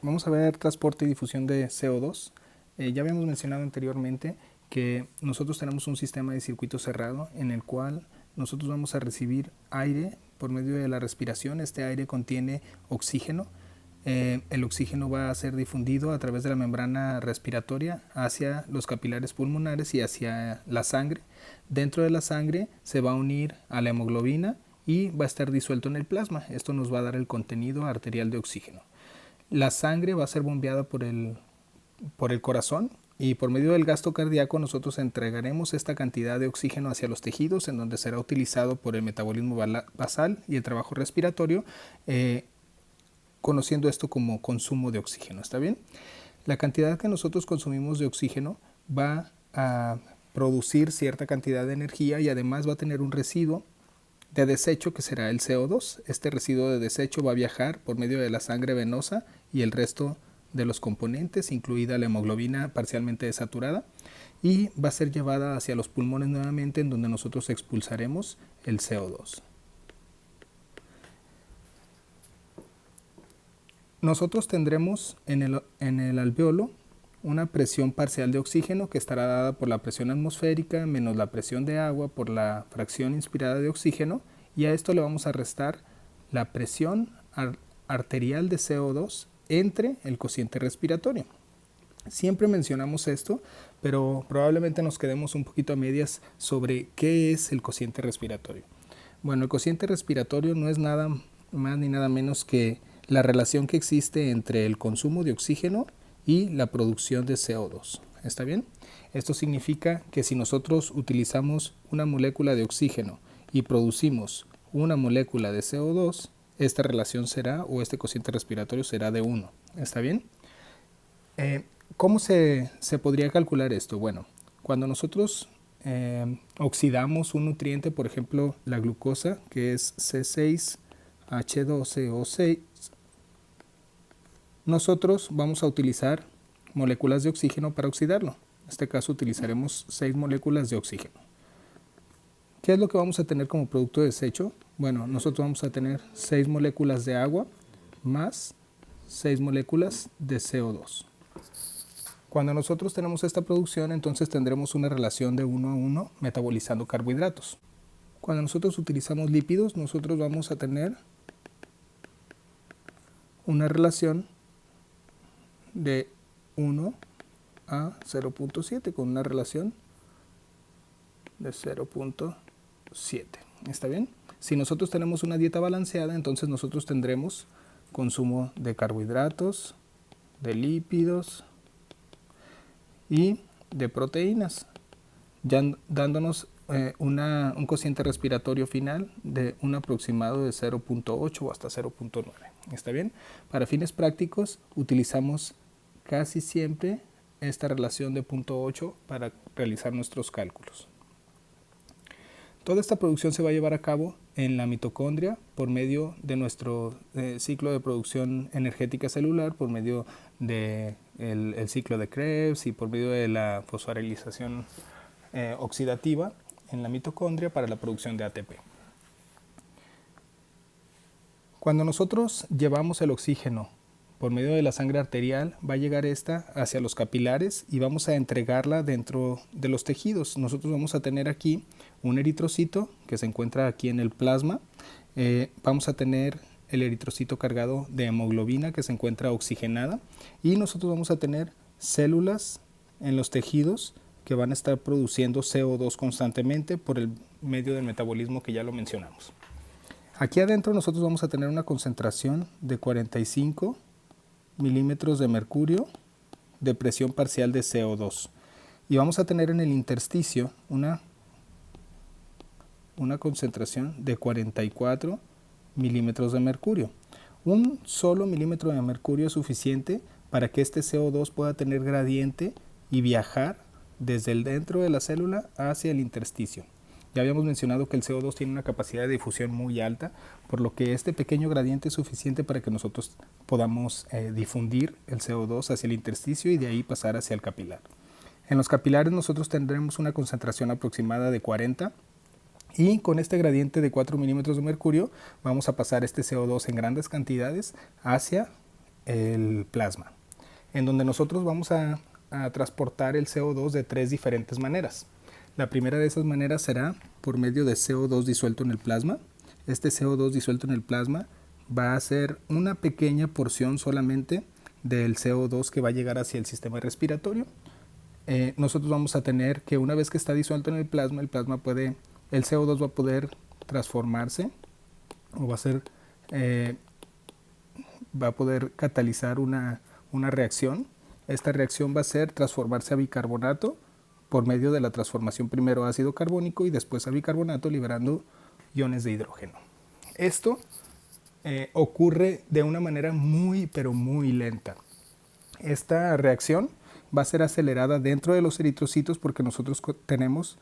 Vamos a ver transporte y difusión de CO2. Ya habíamos mencionado anteriormente que nosotros tenemos un sistema de circuito cerrado en el cual nosotros vamos a recibir aire por medio de la respiración. Este aire contiene oxígeno. El oxígeno va a ser difundido a través de la membrana respiratoria hacia los capilares pulmonares y hacia la sangre. Dentro de la sangre se va a unir a la hemoglobina y va a estar disuelto en el plasma. Esto nos va a dar el contenido arterial de oxígeno. La sangre va a ser bombeada por el corazón y por medio del gasto cardíaco nosotros entregaremos esta cantidad de oxígeno hacia los tejidos en donde será utilizado por el metabolismo basal y el trabajo respiratorio, conociendo esto como consumo de oxígeno. ¿Está bien? La cantidad que nosotros consumimos de oxígeno va a producir cierta cantidad de energía y además va a tener un residuo de desecho que será el CO2. Este residuo de desecho va a viajar por medio de la sangre venosa y el resto de los componentes, incluida la hemoglobina parcialmente desaturada, y va a ser llevada hacia los pulmones nuevamente en donde nosotros expulsaremos el CO2. Nosotros tendremos en el alveolo una presión parcial de oxígeno que estará dada por la presión atmosférica menos la presión de agua por la fracción inspirada de oxígeno, y a esto le vamos a restar la presión arterial de CO2 entre el cociente respiratorio. Siempre mencionamos esto, pero probablemente nos quedemos un poquito a medias sobre qué es el cociente respiratorio. Bueno, el cociente respiratorio no es nada más ni nada menos que la relación que existe entre el consumo de oxígeno y la producción de CO2. ¿Está bien? Esto significa que si nosotros utilizamos una molécula de oxígeno y producimos una molécula de CO2, esta relación será, o este cociente respiratorio será de 1. ¿Está bien? ¿Cómo se podría calcular esto? Bueno, cuando nosotros oxidamos un nutriente, por ejemplo la glucosa, que es C6H12O6, nosotros vamos a utilizar moléculas de oxígeno para oxidarlo. En este caso utilizaremos 6 moléculas de oxígeno. ¿Qué es lo que vamos a tener como producto de desecho? Bueno, nosotros vamos a tener 6 moléculas de agua más 6 moléculas de CO2. Cuando nosotros tenemos esta producción, entonces tendremos una relación de 1 a 1 metabolizando carbohidratos. Cuando nosotros utilizamos lípidos, nosotros vamos a tener una relación de 1 a 0.7 con una relación de 0.7. ¿Está bien? Si nosotros tenemos una dieta balanceada, entonces nosotros tendremos consumo de carbohidratos, de lípidos y de proteínas, ya dándonos un cociente respiratorio final de un aproximado de 0.8 o hasta 0.9. ¿Está bien? Para fines prácticos utilizamos casi siempre esta relación de 0.8 para realizar nuestros cálculos. Toda esta producción se va a llevar a cabo en la mitocondria por medio de nuestro ciclo de producción energética celular, por medio del ciclo de Krebs y por medio de la fosforilización oxidativa en la mitocondria para la producción de ATP. Cuando nosotros llevamos el oxígeno por medio de la sangre arterial, va a llegar esta hacia los capilares y vamos a entregarla dentro de los tejidos. Nosotros vamos a tener aquí un eritrocito que se encuentra aquí en el plasma. Vamos a tener el eritrocito cargado de hemoglobina que se encuentra oxigenada, y nosotros vamos a tener células en los tejidos que van a estar produciendo CO2 constantemente por el medio del metabolismo que ya lo mencionamos. Aquí adentro nosotros vamos a tener una concentración de 45 milímetros de mercurio de presión parcial de CO2, y vamos a tener en el intersticio una concentración de 44 milímetros de mercurio. Un solo milímetro de mercurio es suficiente para que este CO2 pueda tener gradiente y viajar desde el dentro de la célula hacia el intersticio. Ya habíamos mencionado que el CO2 tiene una capacidad de difusión muy alta, por lo que este pequeño gradiente es suficiente para que nosotros podamos difundir el CO2 hacia el intersticio y de ahí pasar hacia el capilar. En los capilares nosotros tendremos una concentración aproximada de 40, y con este gradiente de 4 milímetros de mercurio vamos a pasar este CO2 en grandes cantidades hacia el plasma, en donde nosotros vamos a transportar el CO2 de 3 diferentes maneras. La primera de esas maneras será por medio de CO2 disuelto en el plasma. Este CO2 disuelto en el plasma va a ser una pequeña porción solamente del CO2 que va a llegar hacia el sistema respiratorio. Nosotros vamos a tener que una vez que está disuelto en el CO2 va a poder transformarse o va a poder catalizar una reacción. Esta reacción va a ser transformarse a bicarbonato por medio de la transformación primero a ácido carbónico y después a bicarbonato, liberando iones de hidrógeno. Esto ocurre de una manera muy pero muy lenta. Esta reacción va a ser acelerada dentro de los eritrocitos porque nosotros tenemos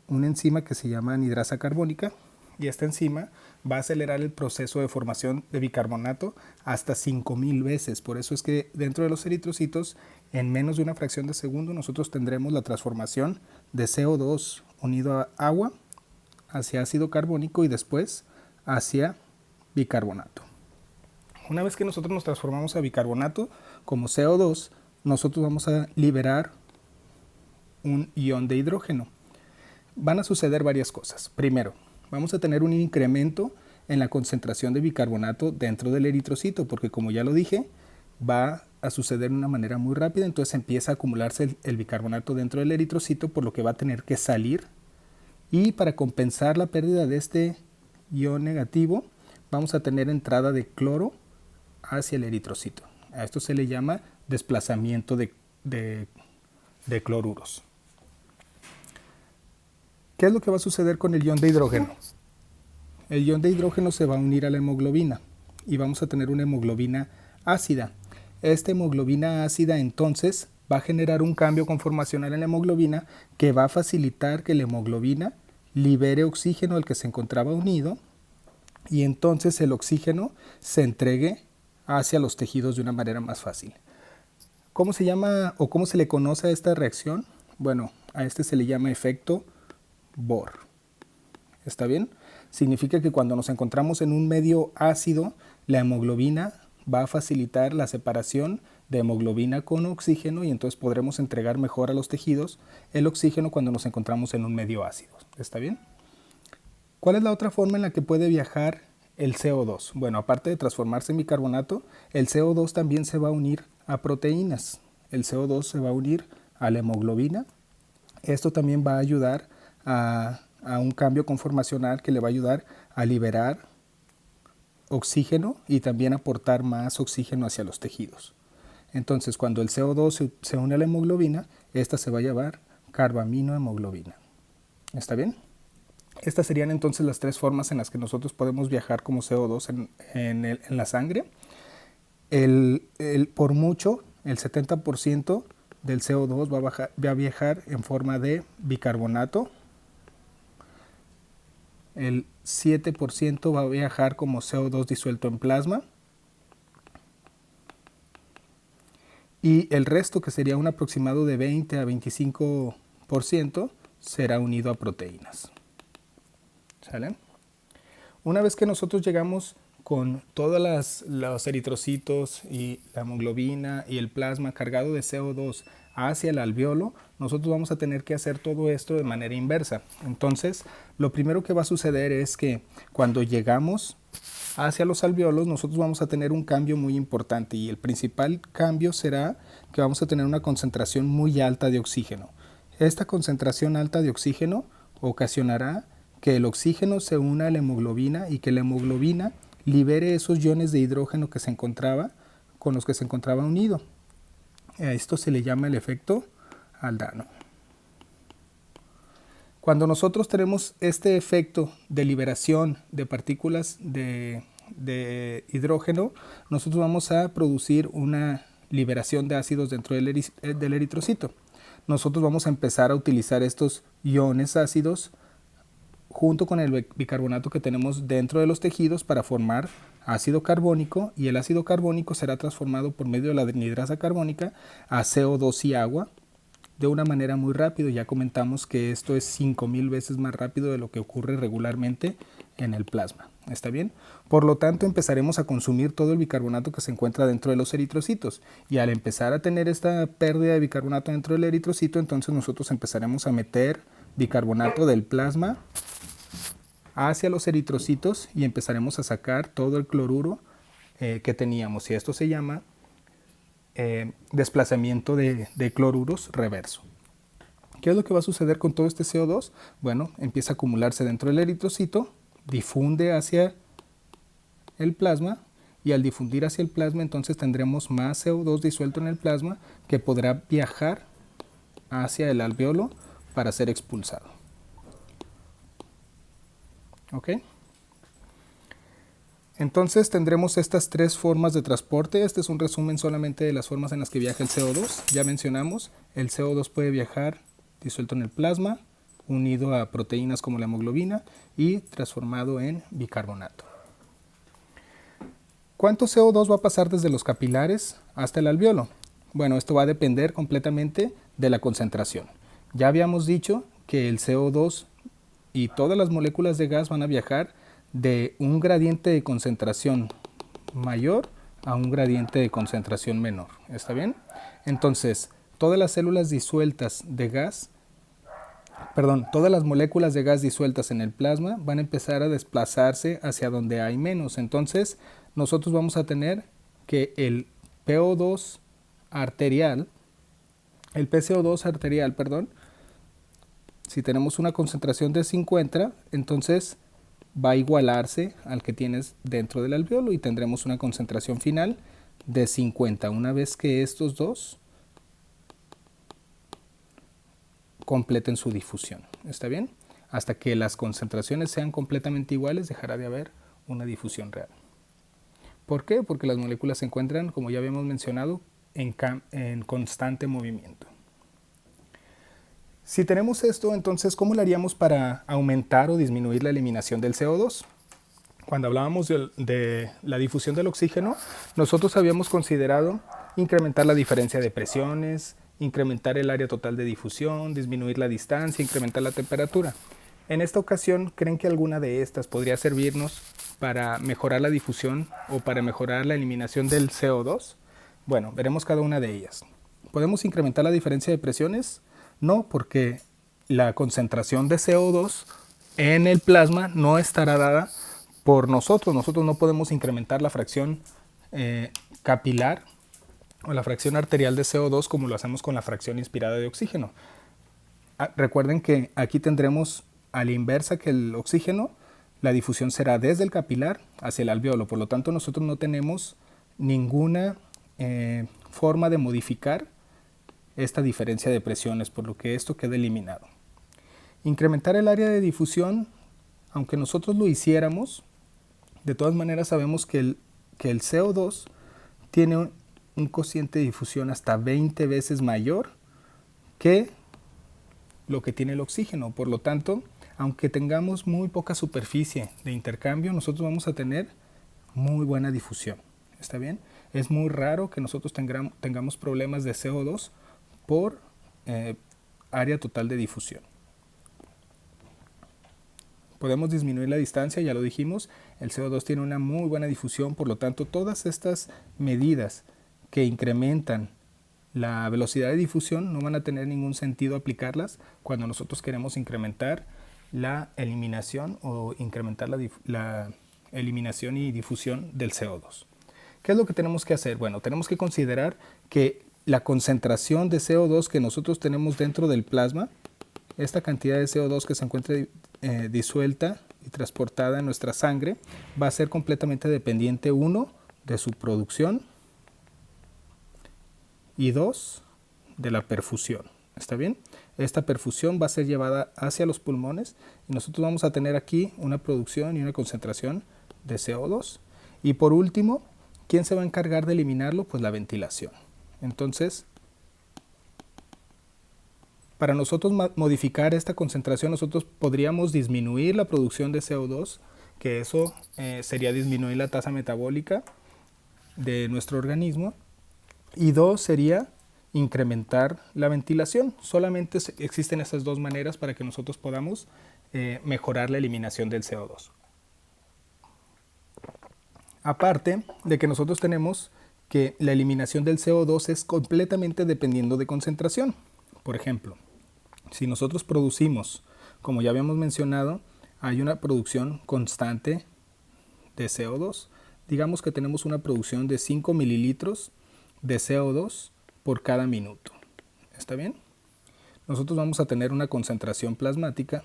una enzima que se llama anidrasa carbónica, y esta enzima va a acelerar el proceso de formación de bicarbonato hasta 5000 veces. Por eso es que dentro de los eritrocitos, en menos de una fracción de segundo, nosotros tendremos la transformación de CO2 unido a agua hacia ácido carbónico y después hacia bicarbonato. Una vez que nosotros nos transformamos a bicarbonato como CO2, nosotros vamos a liberar un ion de hidrógeno. Van a suceder varias cosas. Primero, vamos a tener un incremento en la concentración de bicarbonato dentro del eritrocito, porque como ya lo dije, va a suceder de una manera muy rápida, entonces empieza a acumularse el bicarbonato dentro del eritrocito, por lo que va a tener que salir, y para compensar la pérdida de este ion negativo, vamos a tener entrada de cloro hacia el eritrocito. A esto se le llama desplazamiento de cloruros. ¿Qué es lo que va a suceder con el ion de hidrógeno? El ion de hidrógeno se va a unir a la hemoglobina y vamos a tener una hemoglobina ácida. Esta hemoglobina ácida entonces va a generar un cambio conformacional en la hemoglobina que va a facilitar que la hemoglobina libere oxígeno al que se encontraba unido, y entonces el oxígeno se entregue hacia los tejidos de una manera más fácil. ¿Cómo se llama o cómo se le conoce a esta reacción? Bueno, a este se le llama efecto Bohr. ¿Está bien? Significa que cuando nos encontramos en un medio ácido, la hemoglobina va a facilitar la separación de hemoglobina con oxígeno, y entonces podremos entregar mejor a los tejidos el oxígeno cuando nos encontramos en un medio ácido. ¿Está bien? ¿Cuál es la otra forma en la que puede viajar el CO2? Bueno, aparte de transformarse en bicarbonato, el CO2 también se va a unir a proteínas. El CO2 se va a unir a la hemoglobina. Esto también va a ayudar a un cambio conformacional que le va a ayudar a liberar oxígeno y también aportar más oxígeno hacia los tejidos. Entonces, cuando el CO2 se une a la hemoglobina, esta se va a llamar carbaminohemoglobina. ¿Está bien? Estas serían entonces las tres formas en las que nosotros podemos viajar como CO2 en la sangre. Por mucho, el 70% del CO2 va a viajar en forma de bicarbonato. El 7% va a viajar como CO2 disuelto en plasma. Y el resto, que sería un aproximado de 20 a 25%, será unido a proteínas. ¿Sale? Una vez que nosotros llegamos con todos los eritrocitos y la hemoglobina y el plasma cargado de CO2 hacia el alveolo, nosotros vamos a tener que hacer todo esto de manera inversa. Entonces, lo primero que va a suceder es que cuando llegamos hacia los alveolos, nosotros vamos a tener un cambio muy importante, y el principal cambio será que vamos a tener una concentración muy alta de oxígeno. Esta concentración alta de oxígeno ocasionará que el oxígeno se una a la hemoglobina y que la hemoglobina libere esos iones de hidrógeno con los que se encontraba unido. A esto se le llama el efecto Aldano. Cuando nosotros tenemos este efecto de liberación de partículas de hidrógeno, nosotros vamos a producir una liberación de ácidos dentro del eritrocito. Nosotros vamos a empezar a utilizar estos iones ácidos junto con el bicarbonato que tenemos dentro de los tejidos para formar ácido carbónico, y el ácido carbónico será transformado por medio de la anhidrasa carbónica a CO2 y agua de una manera muy rápida. Ya comentamos que esto es 5000 veces más rápido de lo que ocurre regularmente en el plasma. ¿Está bien? Por lo tanto, empezaremos a consumir todo el bicarbonato que se encuentra dentro de los eritrocitos. Y al empezar a tener esta pérdida de bicarbonato dentro del eritrocito, entonces nosotros empezaremos a meter bicarbonato del plasma hacia los eritrocitos y empezaremos a sacar todo el cloruro que teníamos. Y esto se llama desplazamiento de cloruros reverso. ¿Qué es lo que va a suceder con todo este CO2? Bueno, empieza a acumularse dentro del eritrocito, difunde hacia el plasma y al difundir hacia el plasma entonces tendremos más CO2 disuelto en el plasma que podrá viajar hacia el alveolo para ser expulsado. ¿Ok? Entonces tendremos estas tres formas de transporte. Este es un resumen solamente de las formas en las que viaja el CO2. Ya mencionamos, el CO2 puede viajar disuelto en el plasma, unido a proteínas como la hemoglobina y transformado en bicarbonato. ¿Cuánto CO2 va a pasar desde los capilares hasta el alveolo? Bueno, esto va a depender completamente de la concentración. Ya habíamos dicho que el CO2 y todas las moléculas de gas van a viajar de un gradiente de concentración mayor a un gradiente de concentración menor. ¿Está bien? Entonces, todas las células disueltas de gas, todas las moléculas de gas disueltas en el plasma van a empezar a desplazarse hacia donde hay menos. Entonces, nosotros vamos a tener que el PCO2 arterial, si tenemos una concentración de 50, entonces va a igualarse al que tienes dentro del alveolo y tendremos una concentración final de 50. Una vez que estos dos completen su difusión. ¿Está bien? Hasta que las concentraciones sean completamente iguales, dejará de haber una difusión real. ¿Por qué? Porque las moléculas se encuentran, como ya habíamos mencionado, en constante movimiento. Si tenemos esto, entonces, ¿cómo lo haríamos para aumentar o disminuir la eliminación del CO2? Cuando hablábamos de la difusión del oxígeno, nosotros habíamos considerado incrementar la diferencia de presiones, incrementar el área total de difusión, disminuir la distancia, incrementar la temperatura. En esta ocasión, ¿creen que alguna de estas podría servirnos para mejorar la difusión o para mejorar la eliminación del CO2? Bueno, veremos cada una de ellas. ¿Podemos incrementar la diferencia de presiones? No, porque la concentración de CO2 en el plasma no estará dada por nosotros. Nosotros no podemos incrementar la fracción capilar o la fracción arterial de CO2 como lo hacemos con la fracción inspirada de oxígeno. Recuerden que aquí tendremos a la inversa que el oxígeno, la difusión será desde el capilar hacia el alveolo. Por lo tanto, nosotros no tenemos ninguna forma de modificar esta diferencia de presiones, por lo que esto queda eliminado. Incrementar el área de difusión, aunque nosotros lo hiciéramos, de todas maneras sabemos que el CO2 tiene un cociente de difusión hasta 20 veces mayor que lo que tiene el oxígeno. Por lo tanto, aunque tengamos muy poca superficie de intercambio, nosotros vamos a tener muy buena difusión. ¿Está bien? Es muy raro que nosotros tengamos problemas de CO2 por área total de difusión. Podemos disminuir la distancia, ya lo dijimos, el CO2 tiene una muy buena difusión, por lo tanto todas estas medidas que incrementan la velocidad de difusión no van a tener ningún sentido aplicarlas cuando nosotros queremos incrementar la eliminación o incrementar la eliminación y difusión del CO2. ¿Qué es lo que tenemos que hacer? Bueno, tenemos que considerar que la concentración de CO2 que nosotros tenemos dentro del plasma, esta cantidad de CO2 que se encuentra disuelta y transportada en nuestra sangre, va a ser completamente dependiente, uno, de su producción y dos, de la perfusión. ¿Está bien? Esta perfusión va a ser llevada hacia los pulmones y nosotros vamos a tener aquí una producción y una concentración de CO2. Y por último, ¿quién se va a encargar de eliminarlo? Pues la ventilación. Entonces, para nosotros modificar esta concentración, nosotros podríamos disminuir la producción de CO2, que eso sería disminuir la tasa metabólica de nuestro organismo. Y dos, sería incrementar la ventilación. Solamente existen esas dos maneras para que nosotros podamos mejorar la eliminación del CO2. Aparte de que nosotros tenemos que la eliminación del CO2 es completamente dependiendo de concentración. Por ejemplo, si nosotros producimos, como ya habíamos mencionado, hay una producción constante de CO2. Digamos que tenemos una producción de 5 mililitros de CO2 por cada minuto. ¿Está bien? Nosotros vamos a tener una concentración plasmática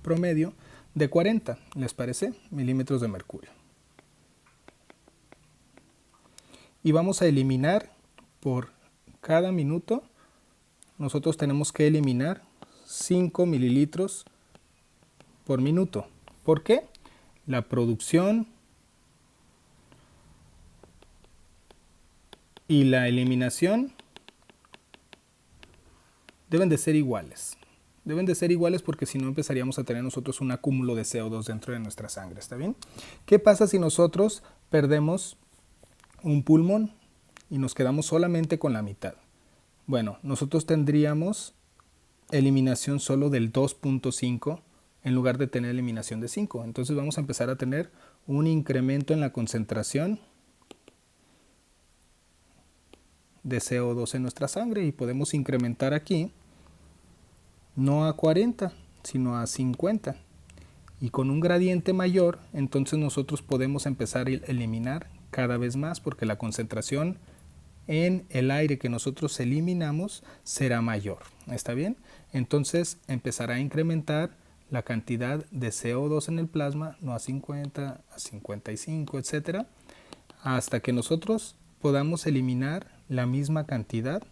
promedio de 40, ¿les parece? Milímetros de mercurio. Y vamos a eliminar por cada minuto, nosotros tenemos que eliminar 5 mililitros por minuto. ¿Por qué? La producción y la eliminación deben de ser iguales. Deben de ser iguales porque si no empezaríamos a tener nosotros un acúmulo de CO2 dentro de nuestra sangre, ¿está bien? ¿Qué pasa si nosotros perdemos un pulmón y nos quedamos solamente con la mitad? Bueno, nosotros tendríamos eliminación solo del 2.5 en lugar de tener eliminación de 5. Entonces vamos a empezar a tener un incremento en la concentración de CO2 en nuestra sangre y podemos incrementar aquí no a 40, sino a 50. Y con un gradiente mayor, entonces nosotros podemos empezar a eliminar cada vez más porque la concentración en el aire que nosotros eliminamos será mayor. ¿Está bien? Entonces empezará a incrementar la cantidad de CO2 en el plasma, no a 50, a 55, etcétera, hasta que nosotros podamos eliminar la misma cantidad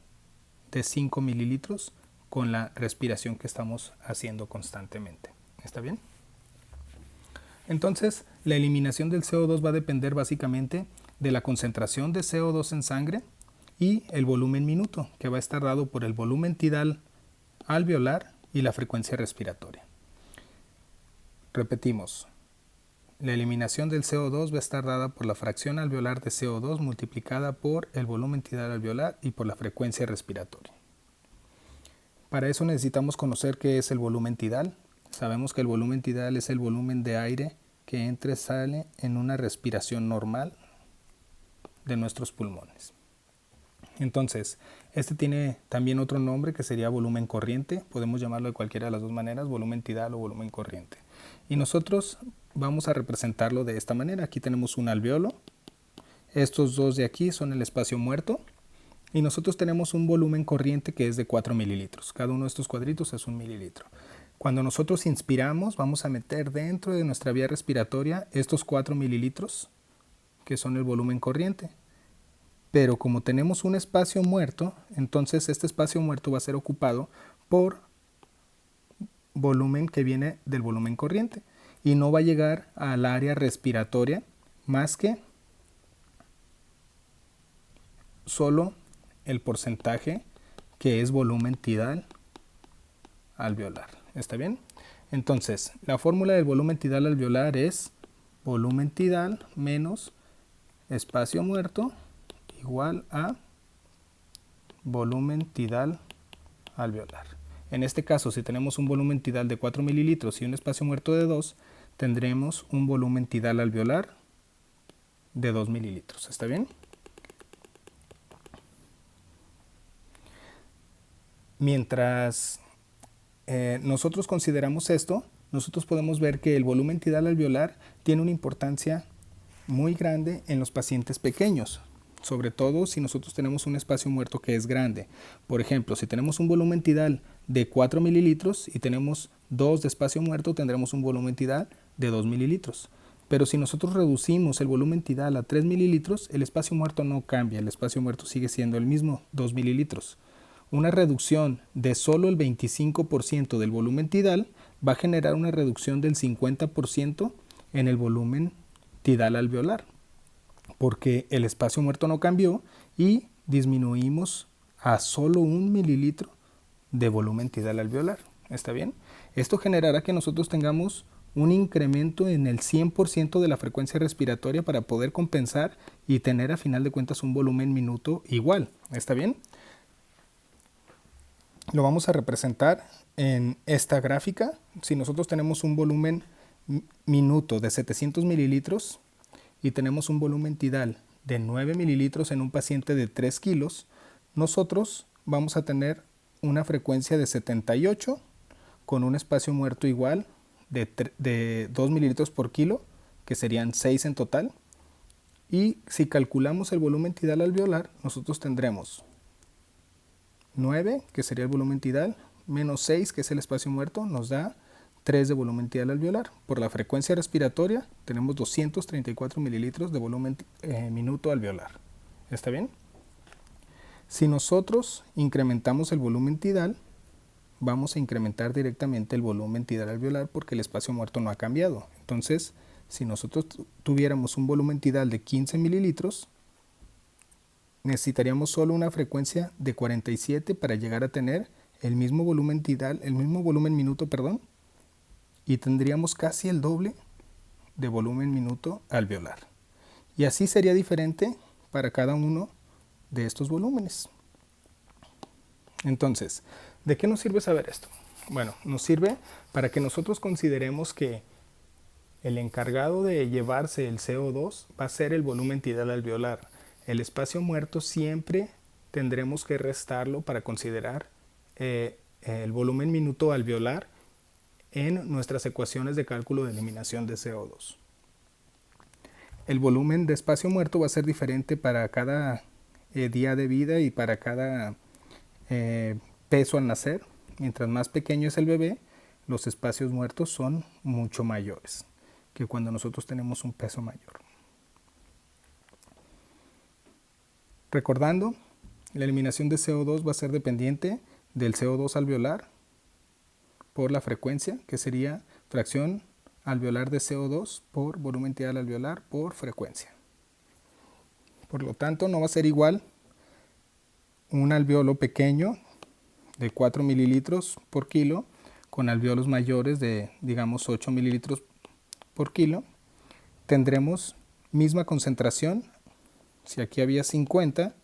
de 5 mililitros con la respiración que estamos haciendo constantemente. ¿Está bien? Entonces, la eliminación del CO2 va a depender básicamente de la concentración de CO2 en sangre y el volumen minuto, que va a estar dado por el volumen tidal alveolar y la frecuencia respiratoria. Repetimos, la eliminación del CO2 va a estar dada por la fracción alveolar de CO2 multiplicada por el volumen tidal alveolar y por la frecuencia respiratoria. Para eso necesitamos conocer qué es el volumen tidal. Sabemos que el volumen tidal es el volumen de aire que entra y sale en una respiración normal de nuestros pulmones. Entonces, este tiene también otro nombre que sería volumen corriente. Podemos llamarlo de cualquiera de las dos maneras, volumen tidal o volumen corriente. Y nosotros vamos a representarlo de esta manera. Aquí tenemos un alveolo. Estos dos de aquí son el espacio muerto. Y nosotros tenemos un volumen corriente que es de 4 mililitros. Cada uno de estos cuadritos es 1 mililitro. Cuando nosotros inspiramos, vamos a meter dentro de nuestra vía respiratoria estos 4 mililitros, que son el volumen corriente. Pero como tenemos un espacio muerto, entonces este espacio muerto va a ser ocupado por volumen que viene del volumen corriente. Y no va a llegar al área respiratoria más que solo el porcentaje que es volumen tidal alveolar. ¿Está bien? Entonces, la fórmula del volumen tidal alveolar es volumen tidal menos espacio muerto igual a volumen tidal alveolar. En este caso, si tenemos un volumen tidal de 4 mililitros y un espacio muerto de 2, tendremos un volumen tidal alveolar de 2 mililitros. ¿Está bien? Mientras nosotros consideramos esto, nosotros podemos ver que el volumen tidal alveolar tiene una importancia muy grande en los pacientes pequeños, sobre todo si nosotros tenemos un espacio muerto que es grande. Por ejemplo, si tenemos un volumen tidal de 4 mililitros y tenemos 2 de espacio muerto, tendremos un volumen tidal de 2 mililitros. Pero si nosotros reducimos el volumen tidal a 3 mililitros, el espacio muerto no cambia, el espacio muerto sigue siendo el mismo, 2 mililitros. Una reducción de solo el 25% del volumen tidal va a generar una reducción del 50% en el volumen tidal alveolar, porque el espacio muerto no cambió y disminuimos a solo 1 mililitro de volumen tidal alveolar. ¿Está bien? Esto generará que nosotros tengamos un incremento en el 100% de la frecuencia respiratoria para poder compensar y tener a final de cuentas un volumen minuto igual. ¿Está bien? Lo vamos a representar en esta gráfica. Si nosotros tenemos un volumen minuto de 700 mililitros y tenemos un volumen tidal de 9 mililitros en un paciente de 3 kilos, nosotros vamos a tener una frecuencia de 78 con un espacio muerto igual de 2 mililitros por kilo, que serían 6 en total. Y si calculamos el volumen tidal alveolar, nosotros tendremos 9, que sería el volumen tidal, menos 6, que es el espacio muerto, nos da 3 de volumen tidal alveolar. Por la frecuencia respiratoria tenemos 234 mililitros de volumen minuto alveolar. ¿Está bien? Si nosotros incrementamos el volumen tidal, vamos a incrementar directamente el volumen tidal alveolar porque el espacio muerto no ha cambiado. Entonces, si nosotros tuviéramos un volumen tidal de 15 mililitros, necesitaríamos solo una frecuencia de 47 para llegar a tener el mismo volumen tidal, el mismo volumen minuto, perdón, y tendríamos casi el doble de volumen minuto alveolar. Y así sería diferente para cada uno de estos volúmenes. Entonces, ¿de qué nos sirve saber esto? Bueno, nos sirve para que nosotros consideremos que el encargado de llevarse el CO2 va a ser el volumen tidal alveolar. El espacio muerto siempre tendremos que restarlo para considerar el volumen minuto alveolar en nuestras ecuaciones de cálculo de eliminación de CO2. El volumen de espacio muerto va a ser diferente para cada día de vida y para cada peso al nacer. Mientras más pequeño es el bebé, los espacios muertos son mucho mayores que cuando nosotros tenemos un peso mayor. Recordando, la eliminación de CO2 va a ser dependiente del CO2 alveolar por la frecuencia, que sería fracción alveolar de CO2 por volumen tidal alveolar por frecuencia. Por lo tanto, no va a ser igual un alveolo pequeño de 4 mililitros por kilo con alveolos mayores de, digamos, 8 mililitros por kilo. Tendremos misma concentración. Si aquí había 50,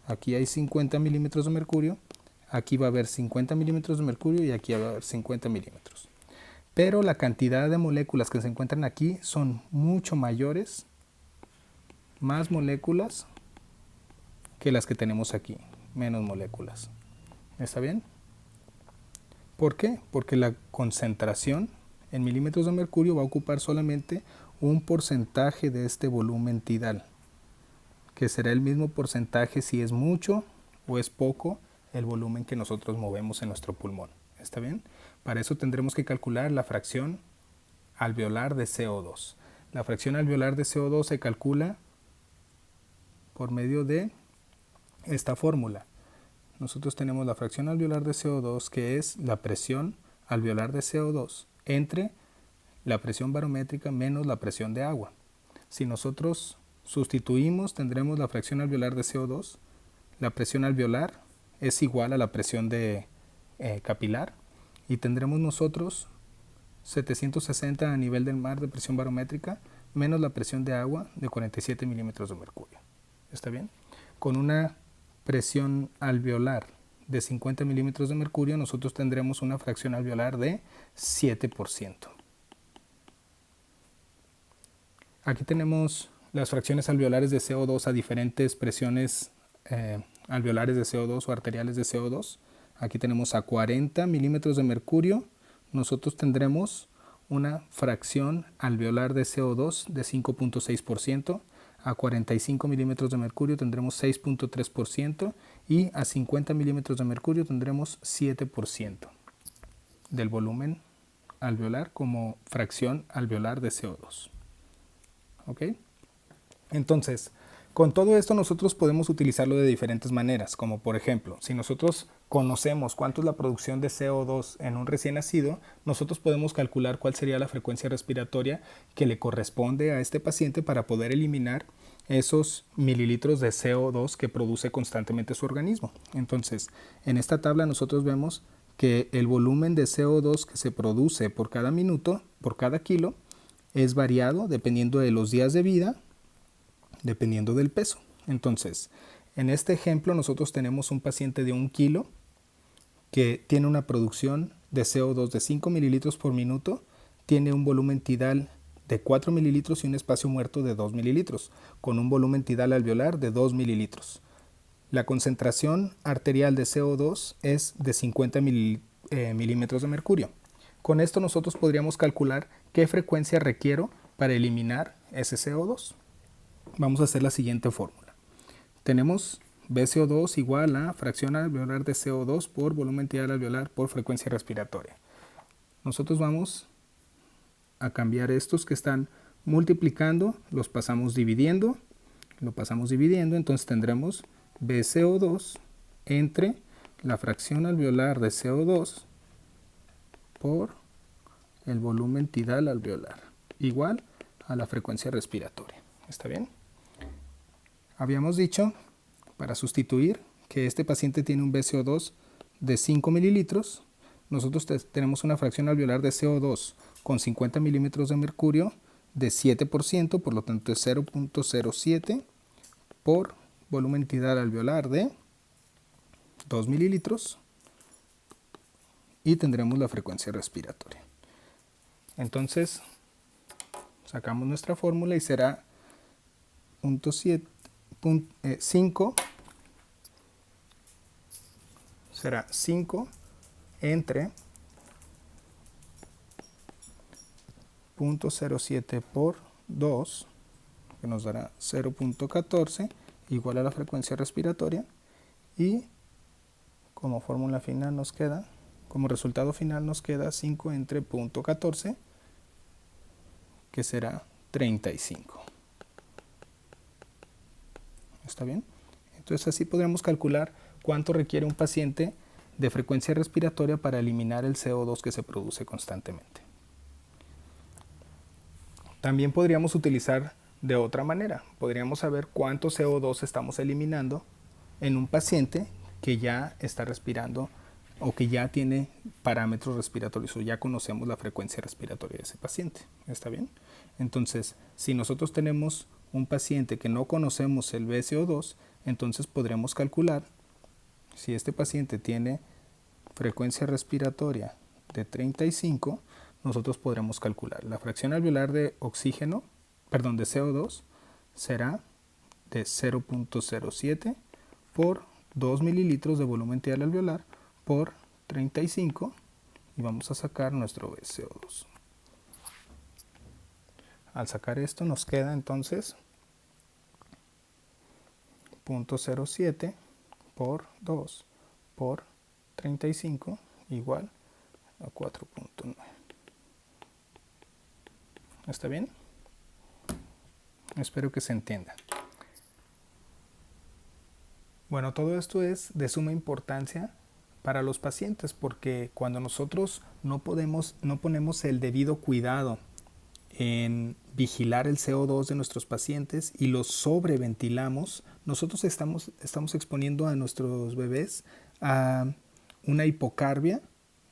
aquí hay 50 milímetros de mercurio, aquí va a haber 50 milímetros de mercurio y aquí va a haber 50 milímetros. Pero la cantidad de moléculas que se encuentran aquí son mucho mayores, más moléculas que las que tenemos aquí, menos moléculas. ¿Está bien? ¿Por qué? Porque la concentración en milímetros de mercurio va a ocupar solamente un porcentaje de este volumen tidal, que será el mismo porcentaje si es mucho o es poco el volumen que nosotros movemos en nuestro pulmón. ¿Está bien? Para eso tendremos que calcular la fracción alveolar de CO2. La fracción alveolar de CO2 se calcula por medio de esta fórmula. Nosotros tenemos la fracción alveolar de CO2, que es la presión alveolar de CO2 entre la presión barométrica menos la presión de agua. Si nosotros sustituimos, tendremos la fracción alveolar de CO2. La presión alveolar es igual a la presión de capilar y tendremos nosotros 760 a nivel del mar de presión barométrica menos la presión de agua de 47 milímetros de mercurio. ¿Está bien? Con una presión alveolar de 50 milímetros de mercurio, nosotros tendremos una fracción alveolar de 7%. Aquí tenemos las fracciones alveolares de CO2 a diferentes presiones alveolares de CO2 o arteriales de CO2. Aquí tenemos a 40 milímetros de mercurio, nosotros tendremos una fracción alveolar de CO2 de 5.6%. A 45 milímetros de mercurio tendremos 6.3% y a 50 milímetros de mercurio tendremos 7% del volumen alveolar como fracción alveolar de CO2. ¿Ok? Entonces, con todo esto nosotros podemos utilizarlo de diferentes maneras, como por ejemplo, si nosotros conocemos cuánto es la producción de CO2 en un recién nacido, nosotros podemos calcular cuál sería la frecuencia respiratoria que le corresponde a este paciente para poder eliminar esos mililitros de CO2 que produce constantemente su organismo. Entonces, en esta tabla nosotros vemos que el volumen de CO2 que se produce por cada minuto, por cada kilo, es variado dependiendo de los días de vida, dependiendo del peso. Entonces, en este ejemplo nosotros tenemos un paciente de 1 kilo que tiene una producción de CO2 de 5 mililitros por minuto, tiene un volumen tidal de 4 mililitros y un espacio muerto de 2 mililitros, con un volumen tidal alveolar de 2 mililitros. La concentración arterial de CO2 es de 50 milímetros de mercurio. Con esto nosotros podríamos calcular qué frecuencia requiero para eliminar ese CO2. Vamos a hacer la siguiente fórmula. Tenemos BCO2 igual a fracción alveolar de CO2 por volumen tidal alveolar por frecuencia respiratoria. Nosotros vamos a cambiar estos que están multiplicando, los pasamos dividiendo, entonces tendremos BCO2 entre la fracción alveolar de CO2 por el volumen tidal alveolar, igual a la frecuencia respiratoria. ¿Está bien? Habíamos dicho, para sustituir, que este paciente tiene un BCO2 de 5 mililitros. Nosotros tenemos una fracción alveolar de CO2 con 50 milímetros de mercurio de 7%, por lo tanto es 0.07 por volumen tidal alveolar de 2 mililitros y tendremos la frecuencia respiratoria. Entonces sacamos nuestra fórmula y será 5 será 5 entre 0.07 por 2, que nos dará 0.14, igual a la frecuencia respiratoria, y como fórmula final nos queda, como resultado final nos queda 5 entre 0.14, que será 35. ¿Está bien? Entonces así podremos calcular cuánto requiere un paciente de frecuencia respiratoria para eliminar el CO2 que se produce constantemente. También podríamos utilizar de otra manera. Podríamos saber cuánto CO2 estamos eliminando en un paciente que ya está respirando o que ya tiene parámetros respiratorios o ya conocemos la frecuencia respiratoria de ese paciente. ¿Está bien? Entonces, si nosotros tenemos un paciente que no conocemos el BCO2, entonces podremos calcular si este paciente tiene frecuencia respiratoria de 35, nosotros podremos calcular la fracción alveolar de oxígeno, perdón, de CO2 será de 0.07 por 2 mililitros de volumen tidal alveolar por 35 y vamos a sacar nuestro BCO2. Al sacar esto nos queda entonces 0.07 por 2 por 35 igual a 4.9. ¿Está bien? Espero que se entienda. Bueno, todo esto es de suma importancia para los pacientes porque cuando nosotros no ponemos el debido cuidado en vigilar el CO2 de nuestros pacientes y los sobreventilamos, nosotros estamos exponiendo a nuestros bebés a una hipocarbia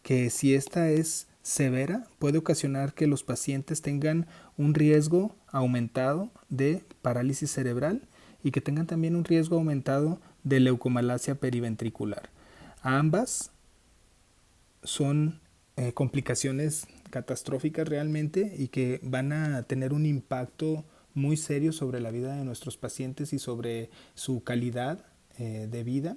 que, si esta es severa, puede ocasionar que los pacientes tengan un riesgo aumentado de parálisis cerebral y que tengan también un riesgo aumentado de leucomalacia periventricular. Ambas son complicaciones catastróficas realmente y que van a tener un impacto muy serio sobre la vida de nuestros pacientes y sobre su calidad de vida,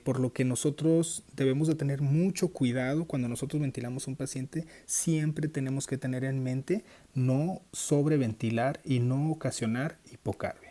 por lo que nosotros debemos de tener mucho cuidado cuando nosotros ventilamos a un paciente. Siempre tenemos que tener en mente no sobreventilar y no ocasionar hipocarbia.